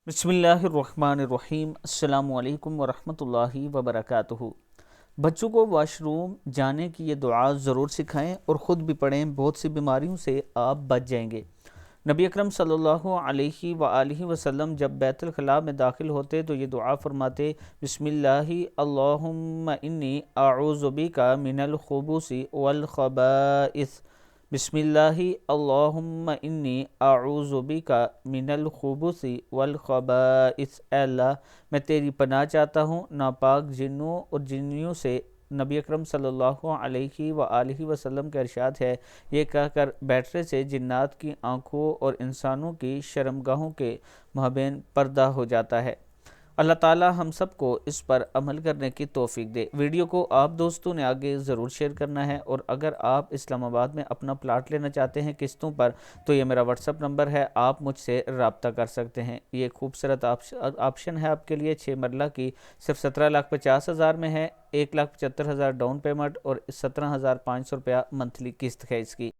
बिस्मिल्लाहिर्रहमानिर्रहीम। अस्सलामु अलैकुम वरहमतुल्लाहि वबरकातुहू। बच्चों को वाशरूम जाने की ये दुआ ज़रूर सिखाएं और ख़ुद भी पढ़ें, बहुत सी बीमारियों से आप बच जाएंगे। नबी अकरम सल्लल्लाहु अलैहि वआलिहि वसल्लम जब बैतुल खला में दाखिल होते तो ये दुआ फरमाते, बिस्मिल्लाहि अल्लाहुम्मा इन्नी अऊज़ु बिका मिनल खुबुसी वल खबाइस। बिस्मिल्लाहि अल्लाहुम्मा इन्नी अऊज़ु बिका मिनल खुबुसी वल खबाइस। ऐ अल्लाह, मैं तेरी पनाह चाहता हूँ नापाक जिन्नों और जिन्नियों से। नबी अकरम सल्लल्लाहु अलैहि वआलिहि वसल्लम का इरशाद है, ये कहकर बैठने से जिन्नात की आँखों और इंसानों की शर्मगाहों के माबैन पर्दा हो जाता है। अल्लाह ताला हम सबको इस पर अमल करने की तौफीक दे। वीडियो को आप दोस्तों ने आगे ज़रूर शेयर करना है, और अगर आप इस्लामाबाद में अपना प्लाट लेना चाहते हैं किस्तों पर तो ये मेरा व्हाट्सअप नंबर है, आप मुझसे रब्ता कर सकते हैं। ये खूबसूरत ऑप्शन है आपके लिए। 6 मरला की सिर्फ 17,50,000 में है। 1,75,000 डाउन पेमेंट और 17,500 रुपया मंथली किस्त है इसकी।